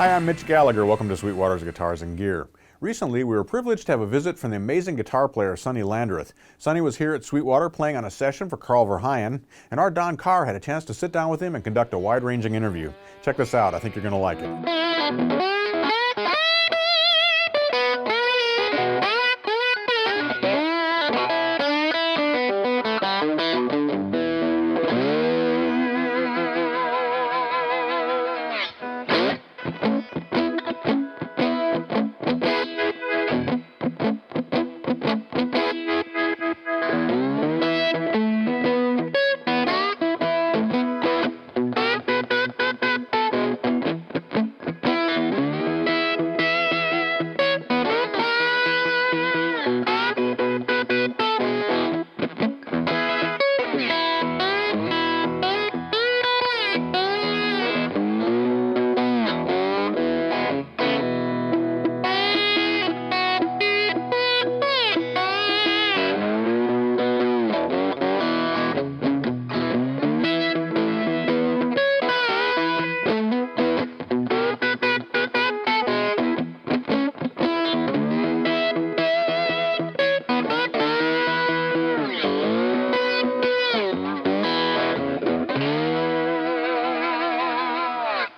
Hi, I'm Mitch Gallagher. Welcome to Sweetwater's Guitars and Gear. Recently, we were privileged to have a visit from the amazing guitar player Sonny Landreth. Sonny was here at Sweetwater playing on a session for Carl Verheyen, and our Don Carr had a chance to sit down with him and conduct a wide-ranging interview. Check this out. I think you're going to like it.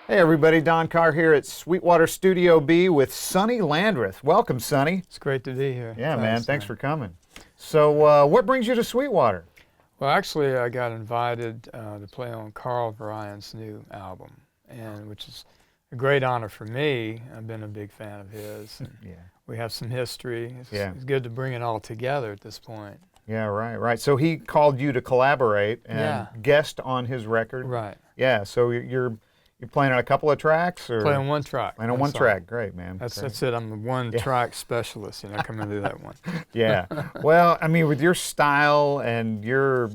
Hey everybody, Don Carr here at Sweetwater Studio B with Sonny Landreth. Welcome, Sonny. It's great to be here. Yeah, man, thanks for coming. So what brings you to Sweetwater? Well, actually, I got invited to play on Carl Verheyen's new album, and which is a great honor for me. I've been a big fan of his. And Yeah. We have some history. Yeah. It's good to bring it all together at this point. Yeah, right. So he called you to collaborate and guest on his record. Right. Yeah, so you're playing on a couple of tracks? Or Playing on one track. Playing on one track. Great, man. That's it. I'm a one-track specialist, come and do that one. Yeah. Well, I mean, with your style and your,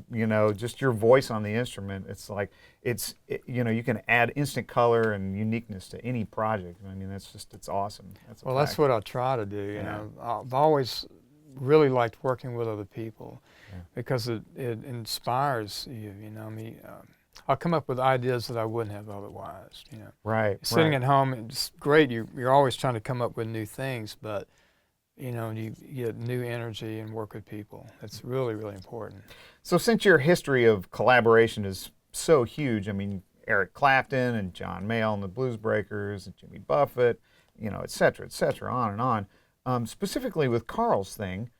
just your voice on the instrument, it's like, you can add instant color and uniqueness to any project. I mean, it's awesome. That's what I try to do, you know. I've always really liked working with other people because it inspires you, I'll come up with ideas that I wouldn't have otherwise, Right. Sitting at home, it's great. You're always trying to come up with new things, but, you get new energy and work with people. That's really, really important. So since your history of collaboration is so huge, I mean, Eric Clapton and John Mayall and the Blues Breakers and Jimmy Buffett, et cetera, on and on. Specifically with Carl's thing,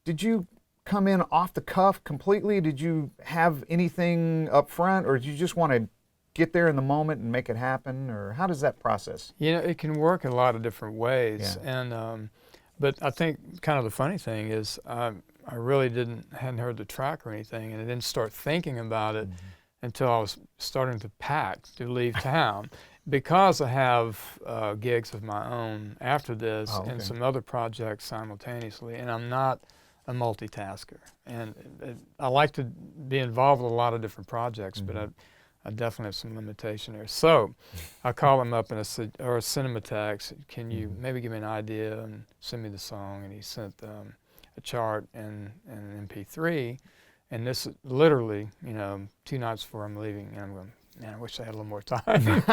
did you come in off the cuff completely? Did you have anything up front, or did you just want to get there in the moment and make it happen, or how does that process? It can work in a lot of different ways, and but I think kind of the funny thing is I really hadn't heard the track or anything, and I didn't start thinking about it until I was starting to pack to leave town. Because I have gigs of my own after this and some other projects simultaneously, and I'm not a multitasker, and I like to be involved with a lot of different projects, but I definitely have some limitation there. So I call him up and I said, or send him a text, can you maybe give me an idea and send me the song? And he sent a chart and an MP3, and this is literally, 2 nights before I'm leaving, and I'm going, man, I wish I had a little more time.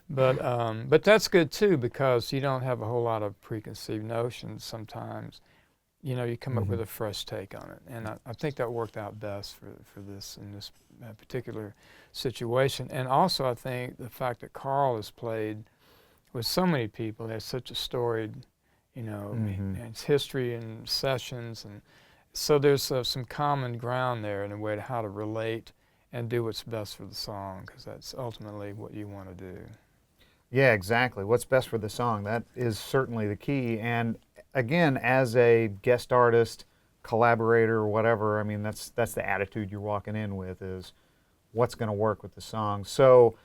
But that's good too, because you don't have a whole lot of preconceived notions sometimes. You come up with a fresh take on it, and I think that worked out best for this in this particular situation. And also, I think the fact that Carl has played with so many people, has such a storied, and its history and sessions, and so there's some common ground there in a way to how to relate and do what's best for the song, because that's ultimately what you want to do. Yeah, exactly. What's best for the song, that is certainly the key. And again, as a guest artist, collaborator, or whatever, I mean, that's the attitude you're walking in with, is what's going to work with the song. So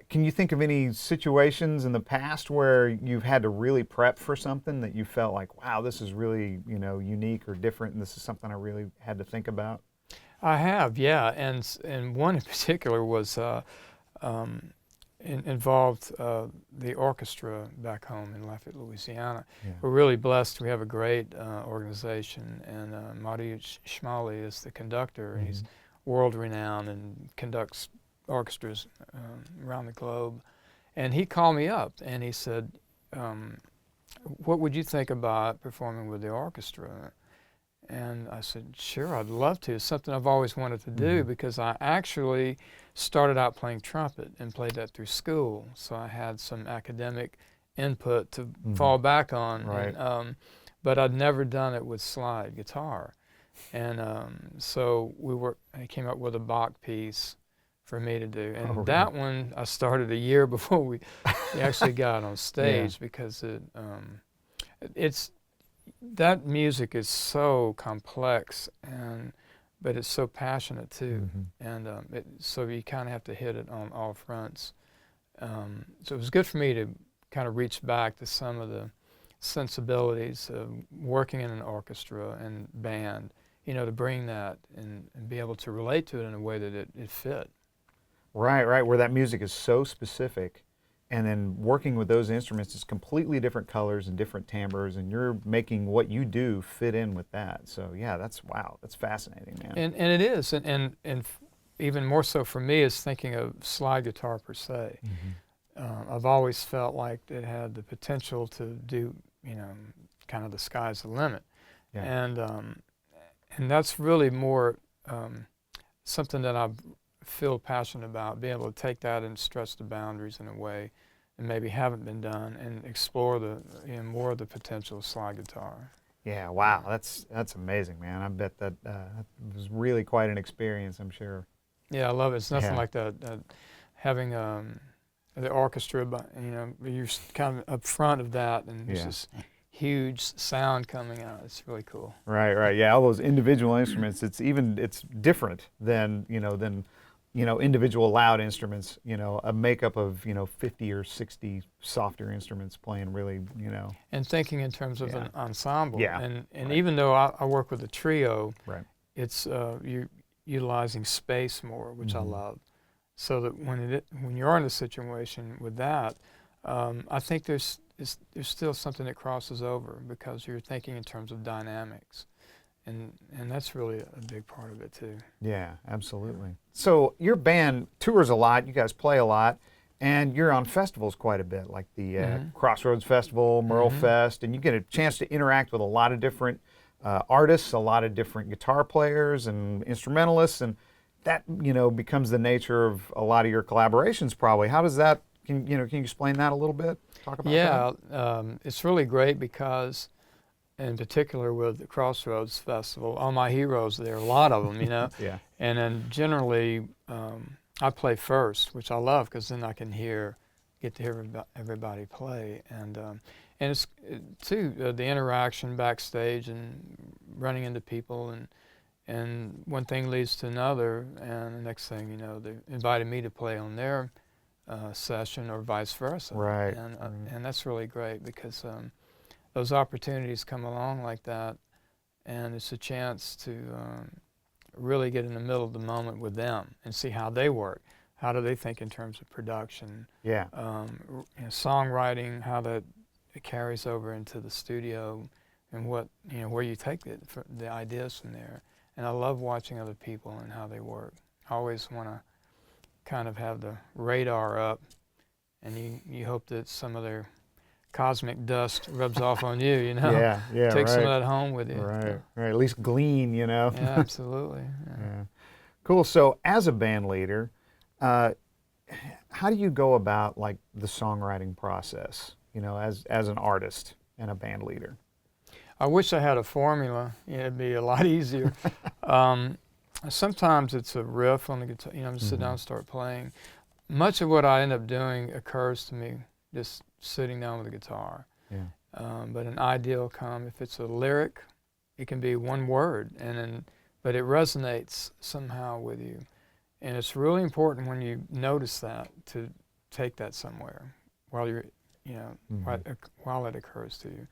can you think of any situations in the past where you've had to really prep for something that you felt like, wow, this is really, unique or different, and this is something I really had to think about? I have, yeah, and one in particular was involved the orchestra back home in Lafayette, Louisiana. Yeah. We're really blessed. We have a great organization, and Marty Schmally is the conductor. And he's world-renowned and conducts orchestras around the globe. And he called me up and he said, what would you think about performing with the orchestra? And I said, sure, I'd love to. It's something I've always wanted to do because I actually started out playing trumpet and played that through school. So I had some academic input to fall back on. Right. And, but I'd never done it with slide guitar. And so I came up with a Bach piece for me to do. And that one I started a year before we actually got on stage because that music is so complex, but it's so passionate too, and so you kind of have to hit it on all fronts. So it was good for me to kind of reach back to some of the sensibilities of working in an orchestra and band, to bring that and be able to relate to it in a way that it fit. Right, where that music is so specific. And then working with those instruments is completely different colors and different timbres, and you're making what you do fit in with that. So yeah, that's fascinating, man. And it is, and even more so for me is thinking of slide guitar per se. I've always felt like it had the potential to do, kind of the sky's the limit, and that's really more something that I feel passionate about, being able to take that and stretch the boundaries in a way that maybe haven't been done, and explore more of the potential of slide guitar. Yeah, wow, that's amazing, man. I bet that was really quite an experience, I'm sure. Yeah, I love it. It's nothing like that. Having the orchestra, you're kind of up front of that, and there's this huge sound coming out. It's really cool. Right. Yeah, all those individual instruments. It's different than individual loud instruments. A makeup of 50 or 60 softer instruments playing really. And thinking in terms of an ensemble. Yeah. And even though I work with a trio, it's you're utilizing space more, which I love. So that when you're in a situation with that, I think there's still something that crosses over because you're thinking in terms of dynamics, and that's really a big part of it too. Yeah, absolutely. So your band tours a lot, you guys play a lot, and you're on festivals quite a bit, like the Crossroads Festival, Merle Fest, and you get a chance to interact with a lot of different artists, a lot of different guitar players and instrumentalists, and that becomes the nature of a lot of your collaborations probably. How does that, can you explain that a little bit? Talk about that. It's really great because, in particular with the Crossroads Festival, all my heroes there, a lot of them, Yeah. And then generally I play first, which I love because then I can get to hear everybody play, and it's too the interaction backstage and running into people, and one thing leads to another, and the next thing they invited me to play on their session or vice versa. Right. And that's really great because those opportunities come along like that, and it's a chance to really get in the middle of the moment with them and see how they work. How do they think in terms of production? Yeah. Songwriting, how that it carries over into the studio, and what where you take the ideas from there. And I love watching other people and how they work. I always want to kind of have the radar up, and you hope that some of their cosmic dust rubs off on you, Yeah, Take some of that home with you. Right, at least glean, Yeah, absolutely. Yeah. Cool. So as a band leader, how do you go about like the songwriting process, as an artist and a band leader? I wish I had a formula. It'd be a lot easier. Sometimes it's a riff on the guitar, just sit down and start playing. Much of what I end up doing occurs to me just sitting down with a guitar. Yeah. But an idea will come. If it's a lyric, it can be one word, but it resonates somehow with you. And it's really important when you notice that to take that somewhere while you're, while it occurs to you.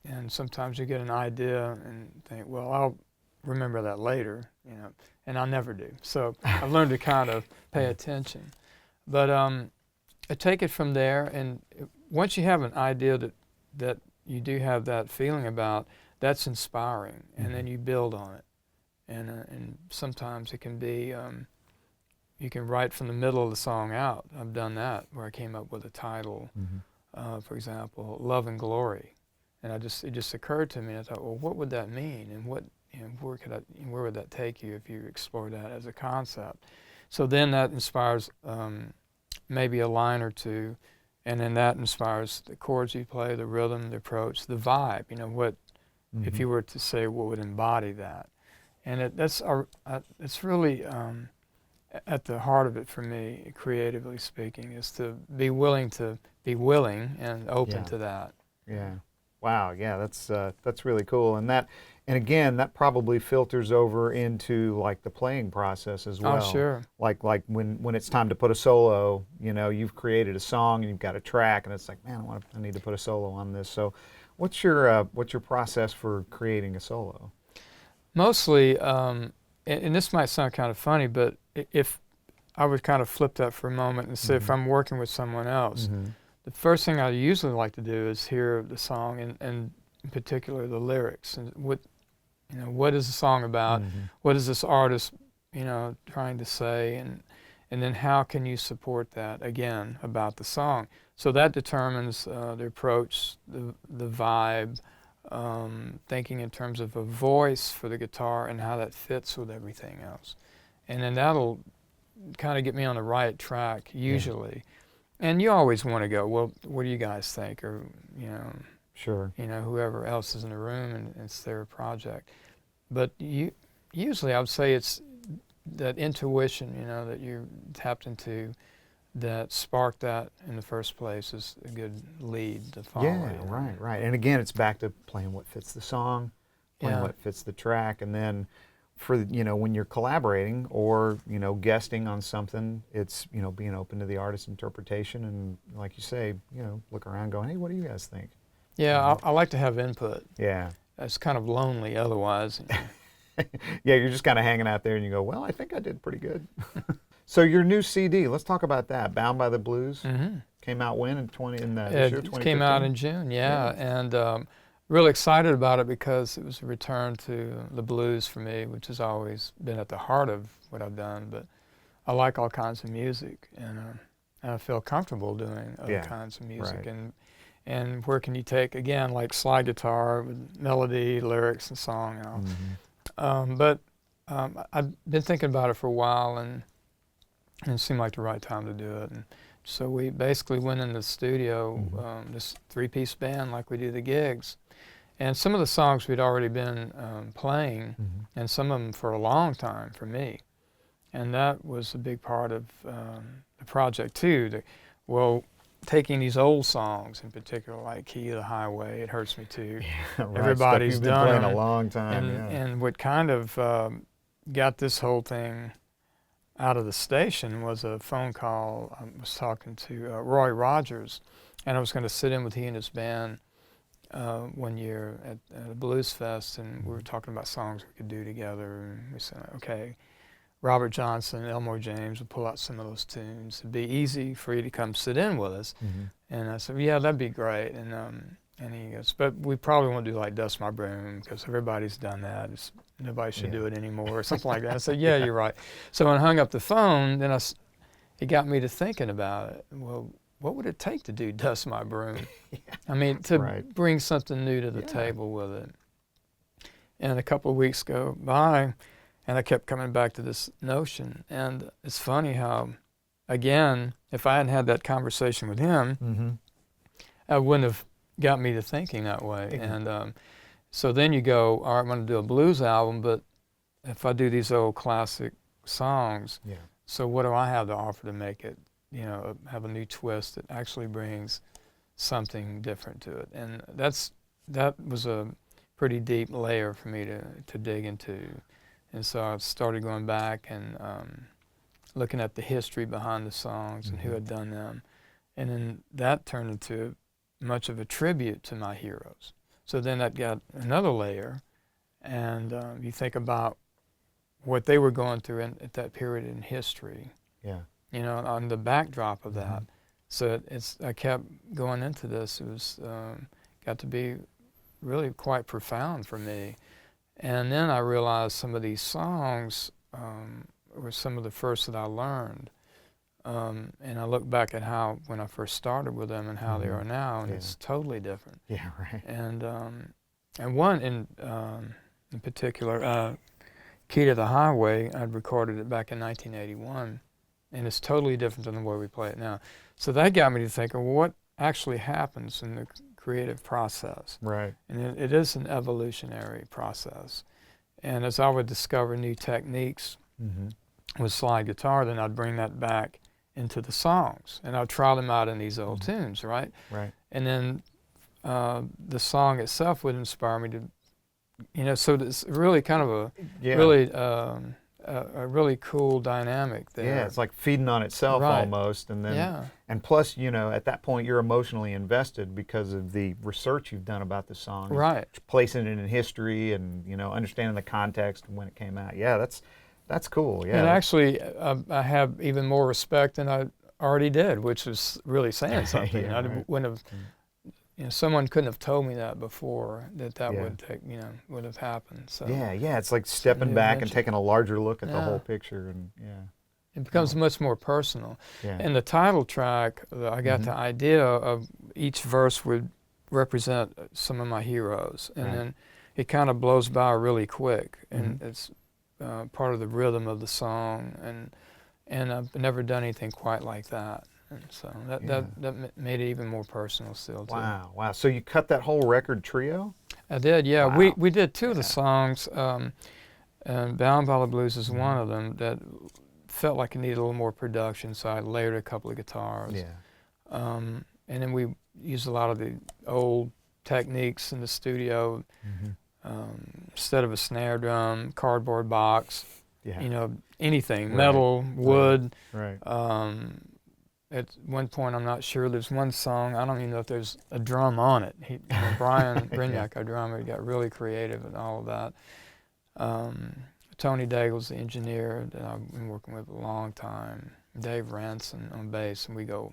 And sometimes you get an idea and think, well, I'll remember that later, and I never do. So I've learned to kind of pay attention. But I take it from there, and once you have an idea that you do have that feeling about, that's inspiring, and then you build on it. And sometimes it can be you can write from the middle of the song out. I've done that where I came up with a title, for example, Love and Glory. And it just occurred to me, and I thought, well, what would that mean? And where would that take you if you explore that as a concept? So then that inspires maybe a line or two, and then that inspires the chords you play, the rhythm, the approach, the vibe. If you were to say what would embody that? And it's really at the heart of it for me, creatively speaking, is to be willing and open to that. Yeah. Wow. Yeah, that's really cool. And again, that probably filters over into like the playing process as well. Oh, sure. Like when it's time to put a solo, you've created a song and you've got a track, and it's like, man, I need to put a solo on this. So, what's your process for creating a solo? Mostly, and this might sound kind of funny, but if I would kind of flip that for a moment and say, if I'm working with someone else, the first thing I usually like to do is hear the song and in particular the lyrics and what is the song about? What is this artist trying to say, and then how can you support that again about the song? So that determines the approach, the vibe, thinking in terms of a voice for the guitar and how that fits with everything else, and then that'll kind of get me on the right track usually. And you always want to go, well, what do you guys think? Or, sure. Whoever else is in the room, and it's their project. But usually I would say it's that intuition, that you tapped into that sparked that in the first place is a good lead to follow. Yeah, right. And again, it's back to playing what fits the song, playing what fits the track, and then for when you're collaborating or guesting on something, it's being open to the artist's interpretation, and like you say, look around going, hey, what do you guys think? Yeah, I like to have input. Yeah, it's kind of lonely otherwise. Yeah, you're just kind of hanging out there and you go, well, I think I did pretty good. So your new CD, let's talk about that. Bound by the Blues came out when in this year, 2015? It came out in June, and really excited about it because it was a return to the blues for me, which has always been at the heart of what I've done. But I like all kinds of music, and I feel comfortable doing other kinds of music. Right. And where can you take, again, like slide guitar with melody, lyrics, and song. But I've been thinking about it for a while, and it seemed like the right time to do it. And so we basically went in the studio, this three-piece band like we do the gigs. And some of the songs we'd already been playing, and some of them for a long time for me. And that was a big part of the project too. Taking these old songs in particular, like Key of the Highway, It Hurts Me Too. Yeah, right. Everybody's done playing them. a long time. And what kind of got this whole thing out of the station was a phone call. I was talking to Roy Rogers, and I was going to sit in with he and his band one year at a blues fest, and we were talking about songs we could do together, and we said, okay, Robert Johnson, Elmore James would pull out some of those tunes. It'd be easy for you to come sit in with us. And I said, yeah, that'd be great. And he goes, but we probably won't do like Dust My Broom because everybody's done that. Nobody should do it anymore, or something like that. I said, yeah, you're right. So when I hung up the phone, then it got me to thinking about it. Well, what would it take to do Dust My Broom? I mean, to bring something new to the table with it. And a couple of weeks go by, and I kept coming back to this notion. And it's funny how, again, if I hadn't had that conversation with him, I wouldn't have got me to thinking that way. And so then you go, all right, I'm going to do a blues album, but if I do these old classic songs, so what do I have to offer to make it, have a new twist that actually brings something different to it? And that was a pretty deep layer for me to dig into. And so I started going back and looking at the history behind the songs and who had done them. And then that turned into much of a tribute to my heroes. So then that got another layer. And you think about what they were going through at that period in history. On the backdrop of that. So I kept going into this. It was got to be really quite profound for me. And then I realized some of these songs were some of the first that I learned. And I look back at how, when I first started with them and how they are now, and it's totally different. Yeah, right. And one in particular, Key to the Highway, I'd recorded it back in 1981, and it's totally different than the way we play it now. So that got me to think of what actually happens in the creative process. Right. And it is an evolutionary process. And as I would discover new techniques with slide guitar, then I'd bring that back into the songs, and I'd try them out in these old tunes, right? Right. And then the song itself would inspire me to, you know, so it's really kind of a really cool dynamic there. Yeah, it's like feeding on itself almost, and then and plus, you know, at that point you're emotionally invested because of the research you've done about the song, right? Placing it in history, and you know, understanding the context when it came out. Yeah, that's cool. Yeah, and actually, I have even more respect than I already did, which is really saying something. Yeah, I wouldn't have. You know, someone couldn't have told me that before, that would take, you know, would have happened. So yeah, it's like stepping back and taking a larger look at the whole picture, and it becomes much more personal. Yeah. And the title track, I got the idea of each verse would represent some of my heroes, and then it kind of blows by really quick, and it's part of the rhythm of the song, and I've never done anything quite like that. And so that made it even more personal still, too. Wow. So you cut that whole record trio? I did, yeah. Wow. We did two of the songs, and Valhalla Blues is one of them that felt like it needed a little more production, so I layered a couple of guitars. Yeah. And then we used a lot of the old techniques in the studio. Instead of a snare drum, cardboard box, you know, anything, metal, wood. Right. At one point, I'm not sure, there's one song, I don't even know if there's a drum on it. Brian Brignac, our drummer, got really creative and all of that. Tony Daigle's the engineer that I've been working with a long time. Dave Ranson on bass, and we go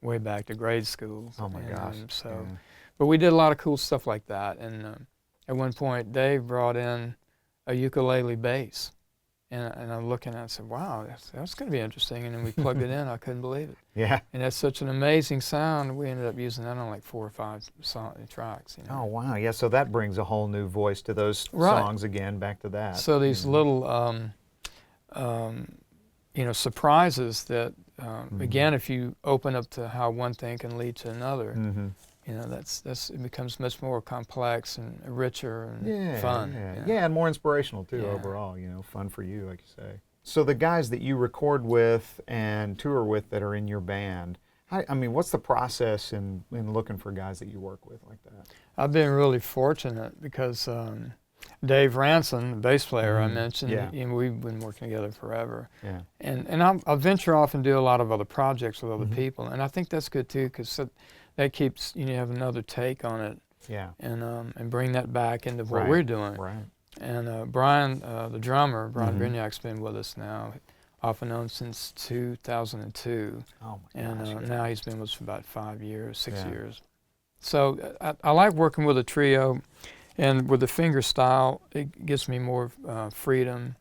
way back to grade school. Oh my gosh. But we did a lot of cool stuff like that. And at one point, Dave brought in a ukulele bass. And I'm looking at it and said, wow, that's going to be interesting. And then we plugged it in. I couldn't believe it. Yeah. And that's such an amazing sound. We ended up using that on like 4 or 5 tracks. You know? Oh, wow. Yeah, so that brings a whole new voice to those songs again, back to that. So these little, you know, surprises that, again, if you open up to how one thing can lead to another, you know, it becomes much more complex and richer and fun. Yeah, and more inspirational too overall. You know, fun for you, like you say. So the guys that you record with and tour with that are in your band, I mean, what's the process in looking for guys that you work with like that? I've been really fortunate because Dave Ranson, the bass player I mentioned, you know, we've been working together forever. Yeah. And I'll venture off and do a lot of other projects with other people, and I think that's good too, because that keeps, you know, you have another take on it. Yeah. And bring that back into what we're doing. Right. And Brian, the drummer, Brian Brignac's been with us now, off and on since 2002. Oh my gosh. And now he's been with us for about 5 years, 6 years. So I like working with a trio, and with the finger style, it gives me more freedom.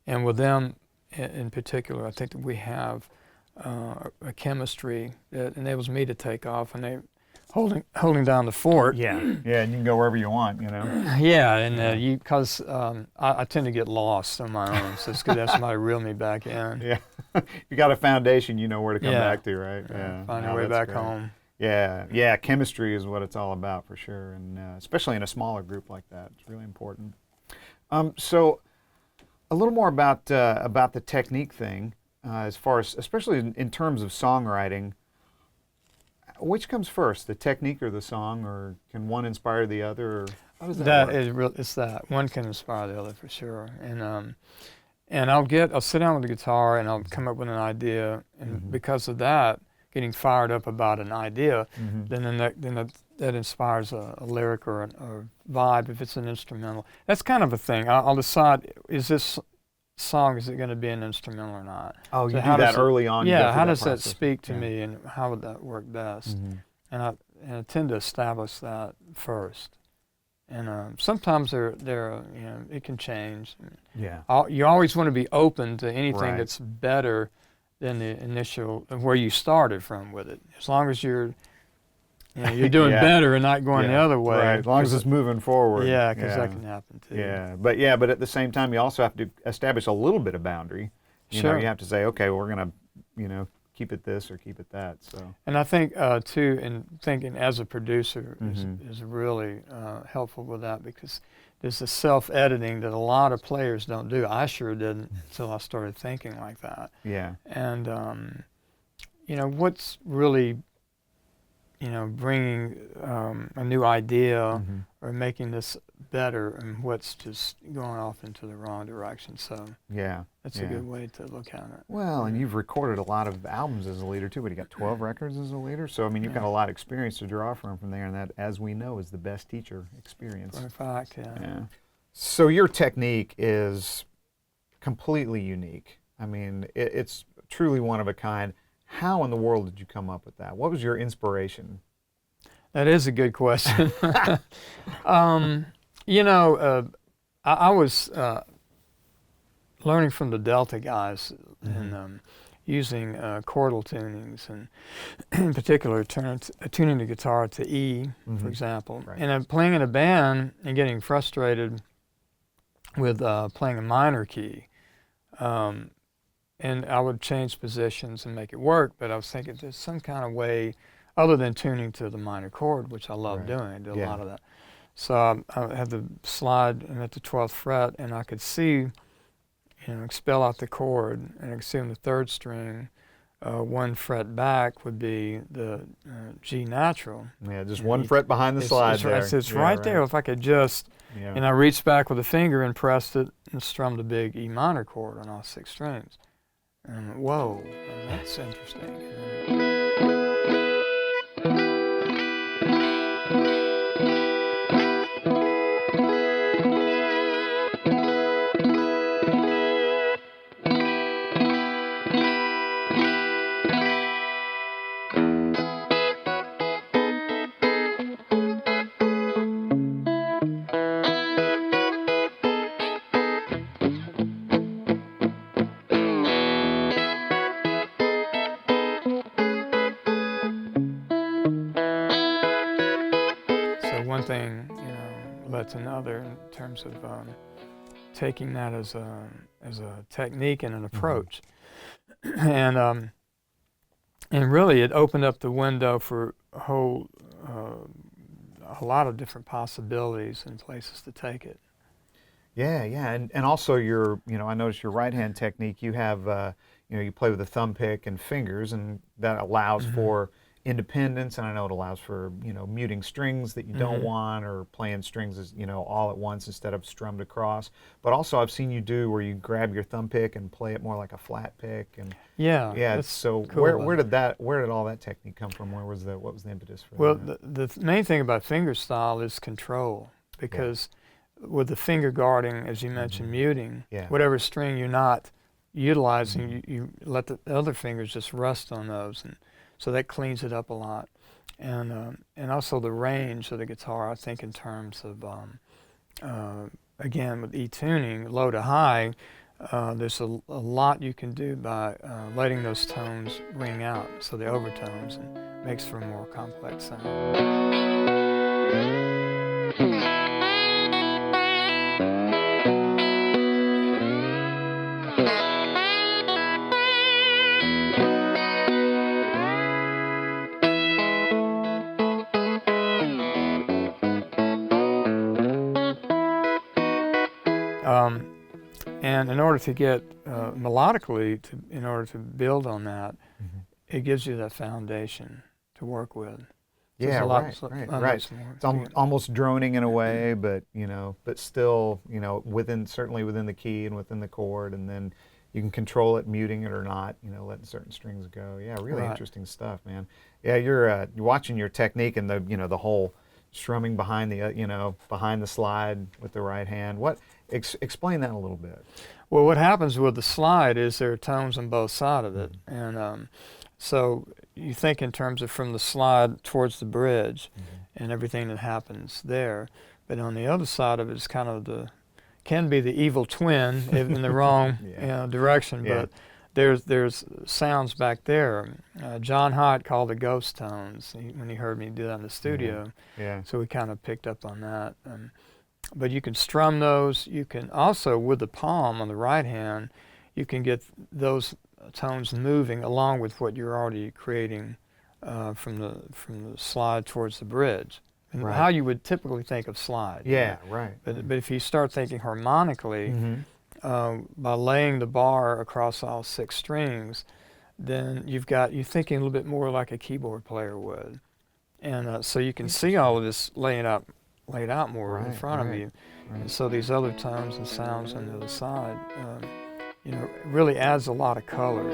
And with them in particular, I think that we have a chemistry that enables me to take off, and they holding down the fort. Yeah, and you can go wherever you want, you know. Yeah, and because I tend to get lost on my own, so it's good to have somebody reel me back in. Yeah, you got a foundation, you know where to come back to, right? Yeah, find your way back home. Yeah, chemistry is what it's all about for sure, and especially in a smaller group like that, it's really important. So, a little more about the technique thing. As far as, especially in terms of songwriting, which comes first, the technique or the song, or can one inspire the other? Or how does that work? It's that one can inspire the other for sure. And I'll sit down with the guitar and I'll come up with an idea, and because of that, getting fired up about an idea, then that inspires a lyric or a vibe if it's an instrumental. That's kind of a thing. I'll decide, is this song, is it going to be an instrumental or not? Oh, you do that early on. Yeah, how does that speak to me, and how would that work best? And I tend to establish that first, And sometimes they're it can change. Yeah. You always want to be open to anything Right. that's better than the initial where you started from with it. As long as you're you're doing Yeah. better and not going the Yeah. other way. Right. As long as it's moving forward. Yeah, because that can happen too. Yeah, but at the same time, you also have to establish a little bit of boundary. You know, Sure. you have to say, okay, we're gonna, keep it this or keep it that. So. And I think too, in thinking as a producer Mhm. is really helpful with that, because there's a self-editing that a lot of players don't do. I sure didn't until I started thinking like that. Yeah. And what's really bringing a new idea Mhm. or making this better, and what's just going off into the wrong direction. So Yeah. that's yeah. a good way to look at it. Well, and you've recorded a lot of albums as a leader too. But you got 12 records as a leader, so I mean, you've got a lot of experience to draw from there, and that, as we know, is the best teacher experience. For a fact, Yeah. So your technique is completely unique. I mean, it's truly one of a kind. How in the world did you come up with that? What was your inspiration? That is a good question. I was learning from the Delta guys and using chordal tunings, and in particular tuning the guitar to E, for example. Right. And I'm playing in a band and getting frustrated with playing a minor key. And I would change positions and make it work, but I was thinking there's some kind of way other than tuning to the minor chord, which I love doing. I do a lot of that. So I had the slide at the 12th fret, and I could see, expel out the chord, and I could see on the third string, 1 fret back would be the G natural. Yeah, just 1 fret behind the slide there. It's right there. If I could just, and I reached back with a finger and pressed it and strummed a big E minor chord on all 6 strings. And whoa, that's interesting. One thing, led to another in terms of taking that as a technique and an approach, and really it opened up the window for a lot of different possibilities and places to take it. Yeah, and also your, I noticed your right hand technique. You have, you play with a thumb pick and fingers, and that allows for independence, and I know it allows for muting strings that you don't want, or playing strings as all at once instead of strummed across. But also I've seen you do where you grab your thumb pick and play it more like a flat pick, and yeah. So cool. where did all that technique come from? What was the impetus for Well, that? the main thing about fingerstyle is control, because with the finger guarding, as you mentioned, muting, whatever string you're not utilizing, you let the other fingers just rest on those, and so that cleans it up a lot. And also the range of the guitar, I think, in terms of, again, with E-tuning, low to high, there's a lot you can do by letting those tones ring out, so the overtones, and makes for a more complex sound. And in order to get melodically, in order to build on that, it gives you that foundation to work with. So Right. It's almost droning in a way, but but still, certainly within the key and within the chord, and then you can control it, muting it or not, letting certain strings go. Yeah, really interesting stuff, man. Yeah, you're watching your technique and the whole strumming behind the behind the slide with the right hand. Explain that a little bit. Well, what happens with the slide is there are tones on both sides of it, and so you think in terms of from the slide towards the bridge and everything that happens there, But on the other side of it is kind of can be the evil twin in the wrong direction. Yeah. But there's sounds back there. John Hott called the ghost tones when he heard me do that in the studio. Yeah. So we kind of picked up on that. But you can strum those. You can also, with the palm on the right hand, you can get those tones moving along with what you're already creating from the slide towards the bridge. And Right. how you would typically think of slide. Yeah, right. But if you start thinking harmonically, by laying the bar across all 6 strings, then you're thinking a little bit more like a keyboard player would. And so you can see all of this laid out more in front of you. Right. And so these other tones and sounds on the other side, really adds a lot of color.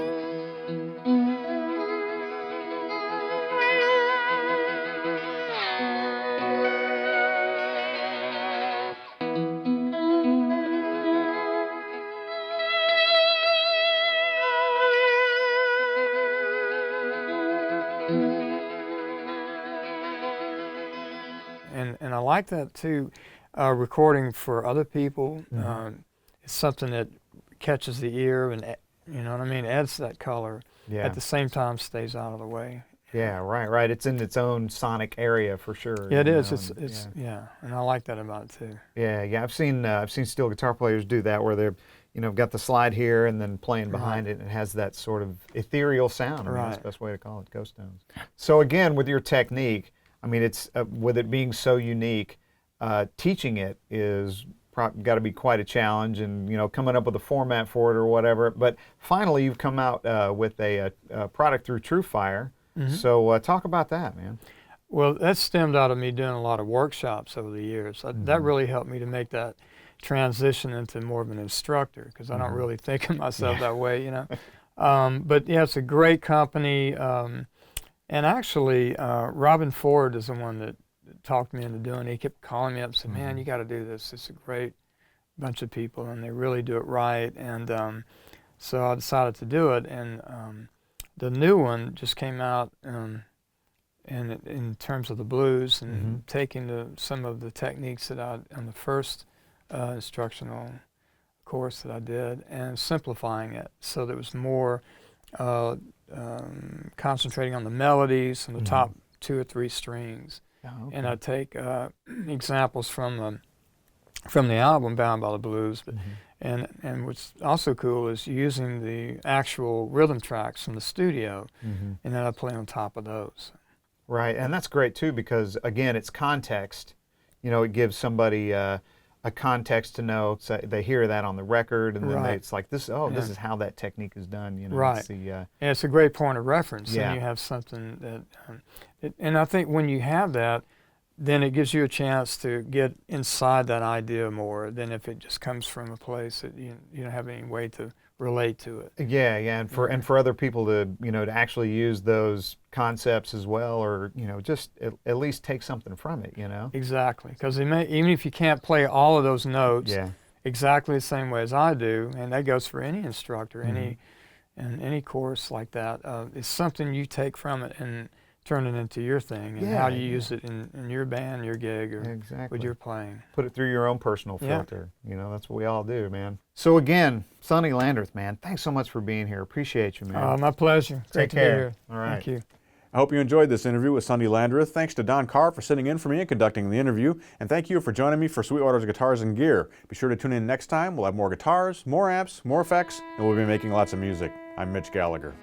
And I like that too, recording for other people. It's something that catches the ear and, you know what I mean, adds that color. Yeah. At the same time stays out of the way. Yeah, right. It's in its own sonic area for sure. Yeah, it is. know, It's and I like that about it too. Yeah. I've seen steel guitar players do that where they're, got the slide here and then playing behind it, and it has that sort of ethereal sound. I mean, that's the best way to call it, ghost tones. So again, with your technique, I mean, it's with it being so unique, teaching it is got to be quite a challenge, and coming up with a format for it or whatever. But finally, you've come out with a product through TrueFire. So talk about that, man. Well, that stemmed out of me doing a lot of workshops over the years. That really helped me to make that transition into more of an instructor, because I don't really think of myself that way, But yeah, it's a great company. And actually, Robin Ford is the one that talked me into doing it. He kept calling me up and said, man, you got to do this. It's a great bunch of people, and they really do it right. And so I decided to do it. And the new one just came out in terms of the blues, and taking some of the techniques that I on the first instructional course that I did, and simplifying it so that it was more concentrating on the melodies and the top 2 or 3 strings. Oh, okay. And I take examples from the album Valhalla Blues, but, and what's also cool is using the actual rhythm tracks from the studio, and then I play on top of those. Right, and that's great too, because again, it's context. It gives somebody a context to know. So they hear that on the record, and then it's like this. Oh, this is how that technique is done. Right. It's and it's a great point of reference. Yeah. And you have something that, and I think when you have that, then it gives you a chance to get inside that idea more than if it just comes from a place that you don't have any way to relate to it. Yeah, and for other people to to actually use those concepts as well, or just at least take something from it. Exactly, because even if you can't play all of those notes exactly the same way as I do, and that goes for any instructor, any course like that, it's something you take from it and turn it into your thing, and how you use it in your band, your gig, or with your playing. Put it through your own personal filter. That's what we all do, man. So again, Sonny Landreth, man, thanks so much for being here. Appreciate you, man. My pleasure. Great to be here. All right. Thank you. I hope you enjoyed this interview with Sonny Landreth. Thanks to Don Carr for sitting in for me and conducting the interview. And thank you for joining me for Sweetwater's Guitars and Gear. Be sure to tune in next time. We'll have more guitars, more amps, more effects, and we'll be making lots of music. I'm Mitch Gallagher.